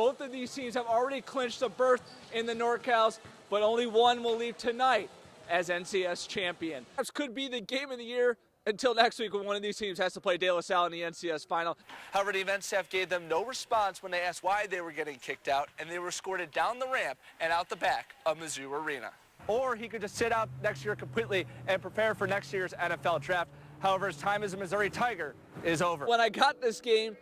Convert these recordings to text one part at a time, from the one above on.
Both of these teams have already clinched a berth in the NorCals, but only one will leave tonight as NCS champion. This could be the game of the year until next week when one of these teams has to play De La Salle in the NCS final. However, the event staff gave them no response when they asked why they were getting kicked out, and they were escorted down the ramp and out the back of Mizzou Arena. Or he could just sit out next year completely and prepare for next year's NFL draft. However, his time as a Missouri Tiger is over. When I got this game,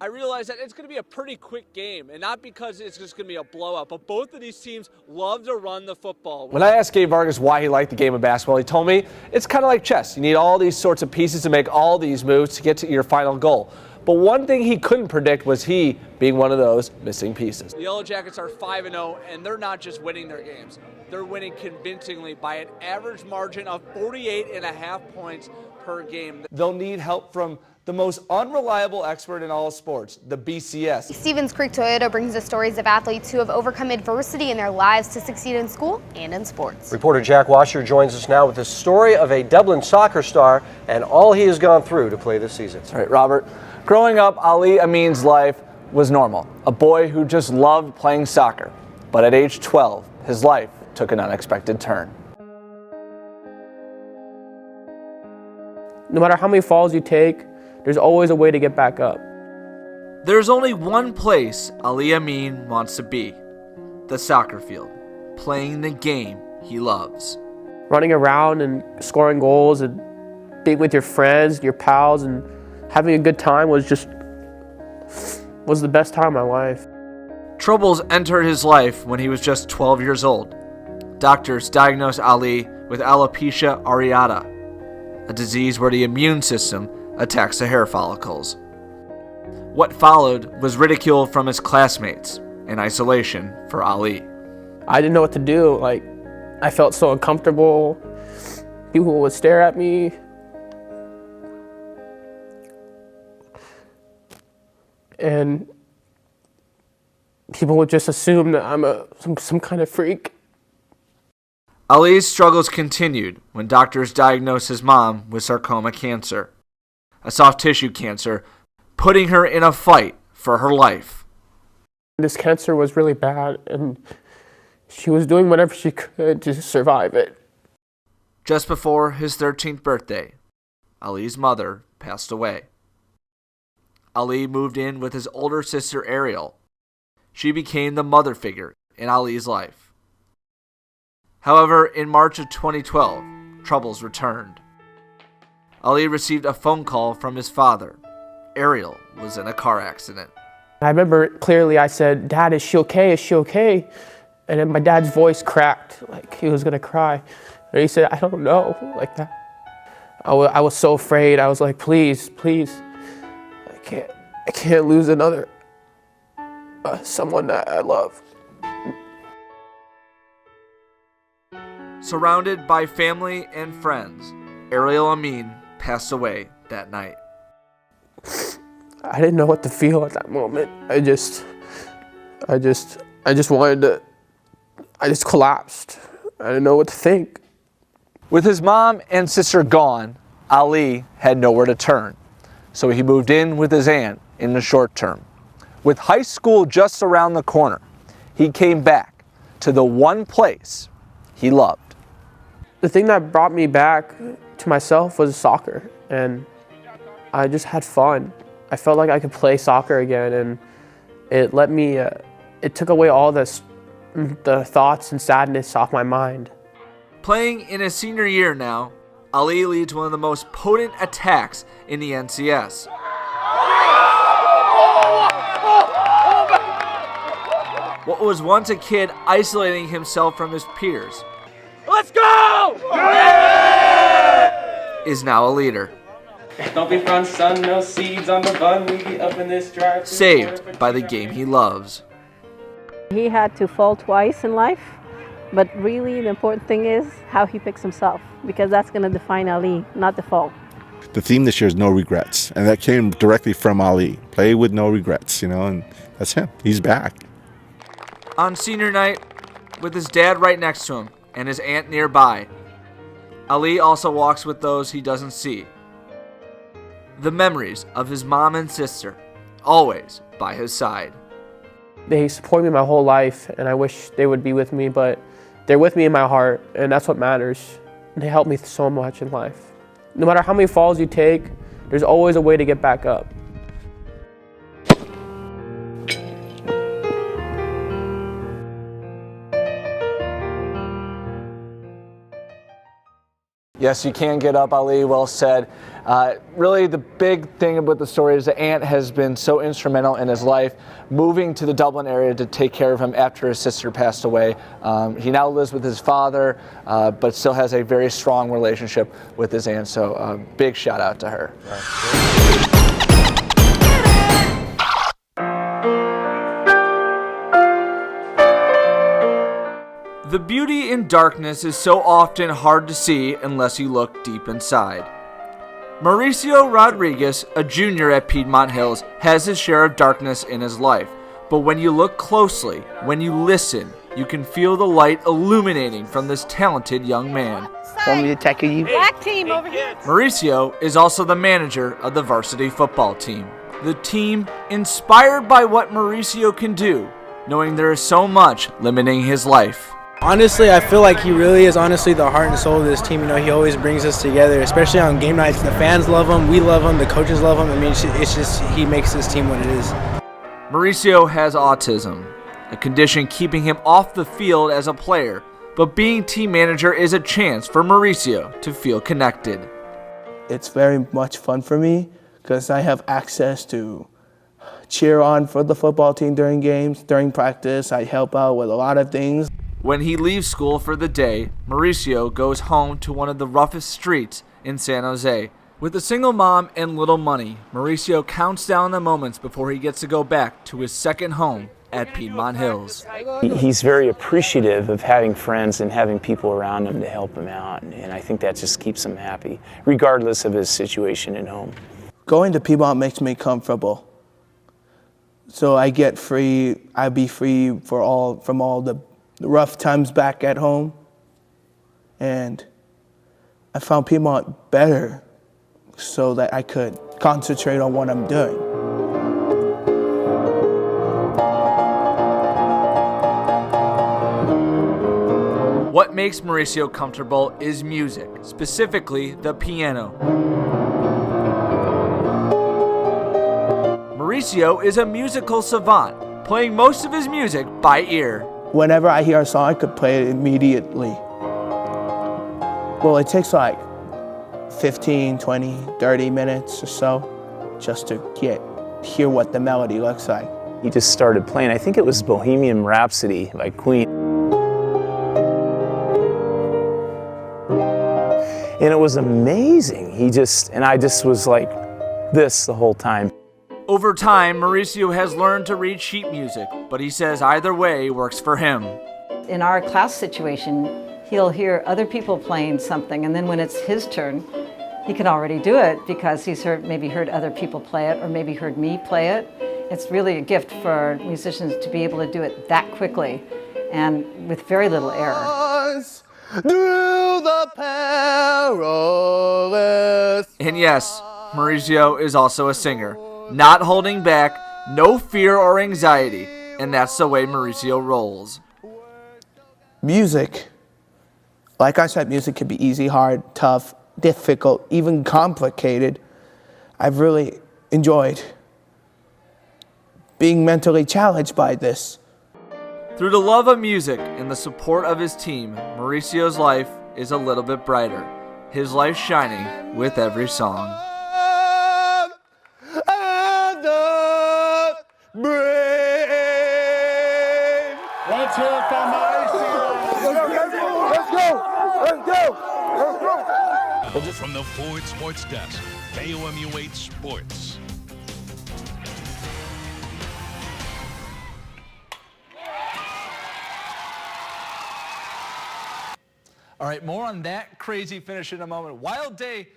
I realized that it's going to be a pretty quick game, and not because it's just going to be a blowout, but both of these teams love to run the football. When I asked Gabe Vargas why he liked the game of basketball, he told me it's kind of like chess. You need all these sorts of pieces to make all these moves to get to your final goal. But one thing he couldn't predict was he being one of those missing pieces. The Yellow Jackets are 5-0, and they're not just winning their games. They're winning convincingly by an average margin of 48.5 points per game. They'll need help from the most unreliable expert in all of sports, the BCS. Stevens Creek Toyota brings the stories of athletes who have overcome adversity in their lives to succeed in school and in sports. Reporter Jack Wascher joins us now with the story of a Dublin soccer star and all he has gone through to play this season. That's right, Robert. Growing up, Ali Amin's life was normal. A boy who just loved playing soccer. But at age 12, his life took an unexpected turn. No matter how many falls you take, there's always a way to get back up. There's only one place Ali Amin wants to be, the soccer field, playing the game he loves. Running around and scoring goals and being with your friends, your pals, and having a good time was the best time of my life. Troubles entered his life when he was just 12 years old. Doctors diagnosed Ali with alopecia areata, a disease where the immune system attacks the hair follicles. What followed was ridicule from his classmates and isolation for Ali. I didn't know what to do. I felt so uncomfortable. People would stare at me. And people would just assume that I'm some kind of freak. Ali's struggles continued when doctors diagnosed his mom with sarcoma cancer, a soft tissue cancer, putting her in a fight for her life. This cancer was really bad, and she was doing whatever she could to survive it. Just before his 13th birthday, Ali's mother passed away. Ali moved in with his older sister Ariel. She became the mother figure in Ali's life. However, in March of 2012, troubles returned. Ali received a phone call from his father. Ariel was in a car accident. I remember clearly I said, "Dad, is she okay? Is she okay?" And then my dad's voice cracked, like he was gonna cry. And he said, "I don't know," like that. I was so afraid. I was like, please, I can't lose another someone that I love. Surrounded by family and friends, Ariel Amin passed away that night. I didn't know what to feel at that moment. I just collapsed. I didn't know what to think. With his mom and sister gone, Ali had nowhere to turn. So he moved in with his aunt in the short term. With high school just around the corner, he came back to the one place he loved. The thing that brought me back to myself was soccer, and I just had fun. I felt like I could play soccer again, and it took away all the thoughts and sadness off my mind. Playing in his senior year now, Ali leads one of the most potent attacks in the NCS. What was once a kid isolating himself from his peers, Let's go! is now a leader. Don't be front, son, no seeds on the bun. We be up in this drive. Saved by the game he loves. He had to fall twice in life, but really the important thing is how he picks himself, because that's going to define Ali, not the fall. The theme this year is no regrets, and that came directly from Ali. Play with no regrets, and that's him. He's back. On senior night, with his dad right next to him and his aunt nearby, Ali also walks with those he doesn't see. The memories of his mom and sister, always by his side. They support me my whole life, and I wish they would be with me, but they're with me in my heart, and that's what matters. They help me so much in life. No matter how many falls you take, there's always a way to get back up. Yes, you can get up, Ali, well said. Really, the big thing about the story is that Ant has been so instrumental in his life, moving to the Dublin area to take care of him after his sister passed away. He now lives with his father, but still has a very strong relationship with his aunt, so big shout out to her. The beauty in darkness is so often hard to see unless you look deep inside. Mauricio Rodriguez, a junior at Piedmont Hills, has his share of darkness in his life. But when you look closely, when you listen, you can feel the light illuminating from this talented young man. Want me to tackle you? Black team over here. Mauricio is also the manager of the varsity football team. The team, inspired by what Mauricio can do, knowing there is so much limiting his life. Honestly, I feel like he really is honestly the heart and soul of this team. You know, he always brings us together, especially on game nights. The fans love him, we love him, the coaches love him. I mean, it's just he makes this team what it is. Mauricio has autism, a condition keeping him off the field as a player, but being team manager is a chance for Mauricio to feel connected. It's very much fun for me because I have access to cheer on for the football team during games, during practice. I help out with a lot of things. When he leaves school for the day, Mauricio goes home to one of the roughest streets in San Jose. With a single mom and little money, Mauricio counts down the moments before he gets to go back to his second home at Piedmont Hills. He's very appreciative of having friends and having people around him to help him out, and I think that just keeps him happy, regardless of his situation at home. Going to Piedmont makes me comfortable. So I get free, I be free from all the rough times back at home, and I found Piedmont better so that I could concentrate on what I'm doing. What makes Mauricio comfortable is music, specifically the piano. Mauricio is a musical savant, playing most of his music by ear. Whenever I hear a song, I could play it immediately. Well, it takes like 15, 20, 30 minutes or so just to hear what the melody looks like. He just started playing, I think it was Bohemian Rhapsody by Queen. And it was amazing. I just was like this the whole time. Over time, Mauricio has learned to read sheet music, but he says either way works for him. In our class situation, he'll hear other people playing something, and then when it's his turn, he can already do it because he's maybe heard other people play it or maybe heard me play it. It's really a gift for musicians to be able to do it that quickly and with very little error. Through the perilous. And yes, Mauricio is also a singer. Not holding back, no fear or anxiety, and that's the way Mauricio rolls. Music, like I said, music can be easy, hard, tough, difficult, even complicated. I've really enjoyed being mentally challenged by this. Through the love of music and the support of his team, Mauricio's life is a little bit brighter. His life shining with every song. Let's hear it from Let's go! From the Ford Sports Desk, KOMU8 Sports. All right, more on that crazy finish in a moment. Wild day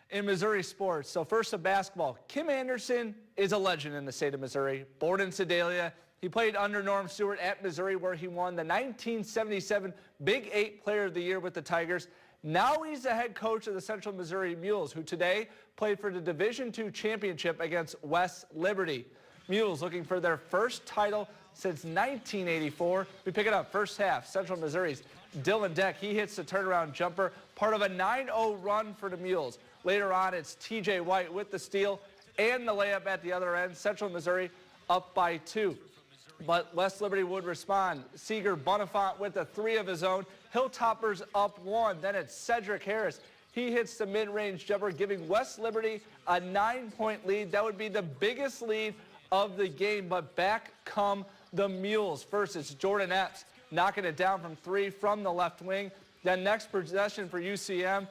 in Missouri sports. So first to basketball. Kim Anderson is a legend in the state of Missouri. Born in Sedalia, he played under Norm Stewart at Missouri, where he won the 1977 Big 8 Player of the Year with the Tigers. Now he's the head coach of the Central Missouri Mules, who today played for the Division II championship against West Liberty. Mules looking for their first title since 1984. We pick it up first half. Central Missouri's Dylan Deck, he hits the turnaround jumper, part of a 9-0 run for the Mules. Later on, it's TJ White with the steal and the layup at the other end. Central Missouri up by 2. But West Liberty would respond. Seeger Bonifant with a 3 of his own. Hilltoppers up 1. Then it's Cedric Harris. He hits the mid-range jumper, giving West Liberty a 9-point lead. That would be the biggest lead of the game, but back come the Mules. First, it's Jordan Epps knocking it down from 3 from the left wing. Then next possession for UCM,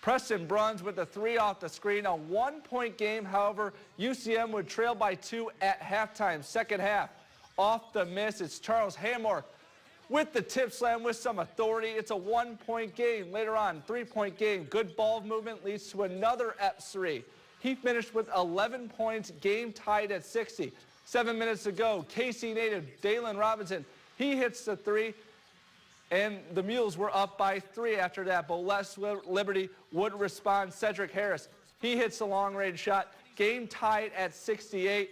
Preston Bruns with the 3 off the screen. A 1-point game, however, UCM would trail by 2 at halftime. Second half, off the miss, it's Charles Hamork with the tip slam with some authority. It's a 1-point game. Later on, 3-point game. Good ball movement leads to another Epps 3. He finished with 11 points, game tied at 60. 7 minutes to go, KC native Dalen Robinson, he hits the 3, and the Mules were up by 3 after that, but West Liberty would respond. Cedric Harris, he hits the long-range shot, game tied at 68,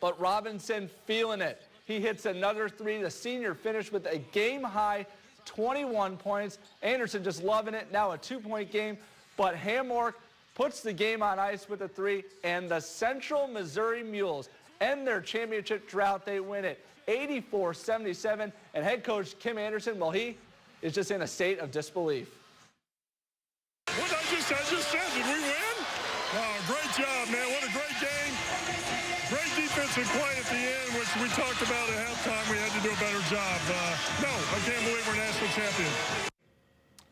but Robinson feeling it. He hits another 3. The senior finished with a game-high 21 points. Anderson just loving it. Now a 2-point game, but Hamork puts the game on ice with a 3, and the Central Missouri Mules end their championship drought. They win it 84-77, and head coach Kim Anderson, well, he is just in a state of disbelief. What I just said, did we win? Oh, great job, man. What a great game. Great defensive play at the end, which we talked about at halftime. We had to do a better job. No, I can't believe we're national champions.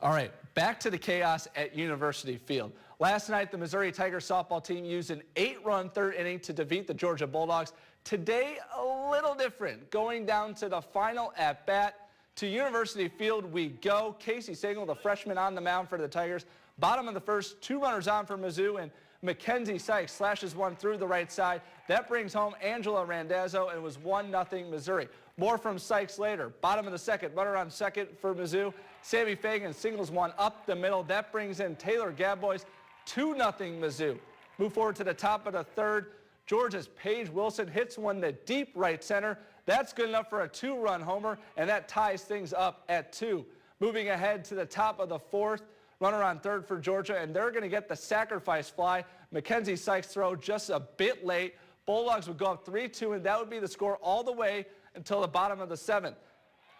All right, back to the chaos at University Field. Last night, the Missouri Tigers softball team used an 8-run third inning to defeat the Georgia Bulldogs. Today, a little different. Going down to the final at-bat. To University Field we go. Casey Single, the freshman, on the mound for the Tigers. Bottom of the first, 2 runners on for Mizzou, and Mackenzie Sykes slashes one through the right side. That brings home Angela Randazzo, and it was 1-0 Missouri. More from Sykes later. Bottom of the second, runner on second for Mizzou. Sammy Fagan singles one up the middle. That brings in Taylor Gadbois. 2-0 Mizzou. Move forward to the top of the third. Georgia's Paige Wilson hits one to deep right center. That's good enough for a 2-run homer, and that ties things up at 2. Moving ahead to the top of the fourth. Runner on third for Georgia, and they're going to get the sacrifice fly. Mackenzie Sykes' throw just a bit late. Bulldogs would go up 3-2, and that would be the score all the way until the bottom of the 7th.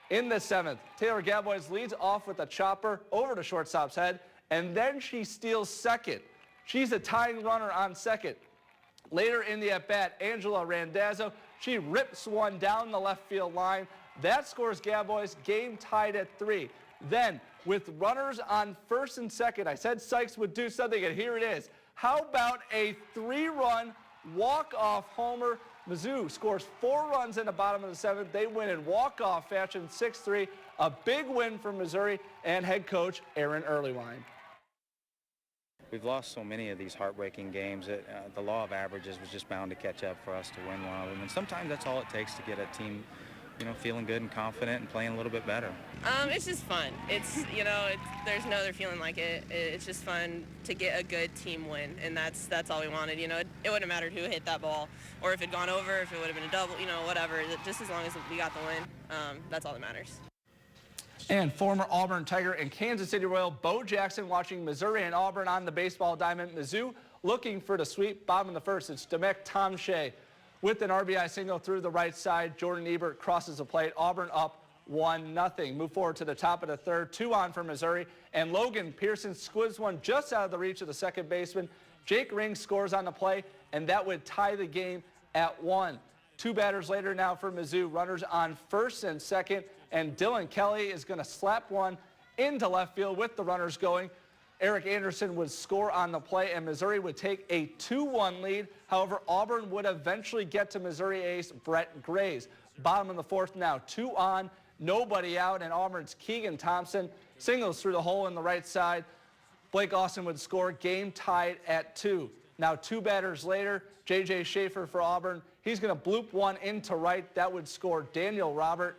In the 7th, Taylor Gadbois leads off with a chopper over to shortstop's head, and then she steals second. She's a tying runner on second. Later in the at-bat, Angela Randazzo, she rips one down the left field line. That scores Gadbois, game tied at 3. Then, with runners on first and second, I said Sykes would do something, and here it is. How about a 3-run walk-off homer? Mizzou scores 4 runs in the bottom of the 7th. They win in walk-off fashion, 6-3. A big win for Missouri and head coach Aaron Earlywine. We've lost so many of these heartbreaking games that the law of averages was just bound to catch up for us to win one of them. And sometimes that's all it takes to get a team, feeling good and confident and playing a little bit better. It's just fun. There's no other feeling like it. It's just fun to get a good team win, and that's all we wanted. It wouldn't have mattered who hit that ball or if it had gone over, if it would have been a double, whatever. Just as long as we got the win, that's all that matters. And former Auburn Tiger and Kansas City Royal Bo Jackson watching Missouri and Auburn on the baseball diamond. Mizzou looking for the sweep. Bottom of the first, it's Demek Tomshay with an RBI single through the right side. Jordan Ebert crosses the plate. Auburn up 1-0. Move forward to the top of the third. 2 on for Missouri. And Logan Pearson squibs one just out of the reach of the second baseman. Jake Ring scores on the play, and that would tie the game at 1. 2 batters later now for Mizzou. Runners on first and second, and Dylan Kelly is going to slap one into left field with the runners going. Eric Anderson would score on the play, and Missouri would take a 2-1 lead. However, Auburn would eventually get to Missouri ace Brett Graves. Bottom of the fourth now, 2 on, nobody out, and Auburn's Keegan Thompson singles through the hole in the right side. Blake Austin would score, game tied at 2. Now 2 batters later, J.J. Schaefer for Auburn. He's going to bloop one into right. That would score Daniel Robert.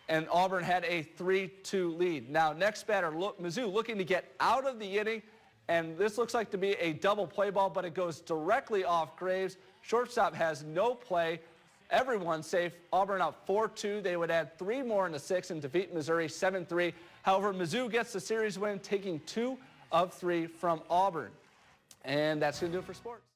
And Auburn had a 3-2 lead. Now next batter, Mizzou looking to get out of the inning. And this looks like to be a double play ball, but it goes directly off Graves. Shortstop has no play. everyone safe. Auburn up 4-2. They would add 3 more in the 6th and defeat Missouri 7-3. However, Mizzou gets the series win, taking 2 of 3 from Auburn. And that's going to do it for sports.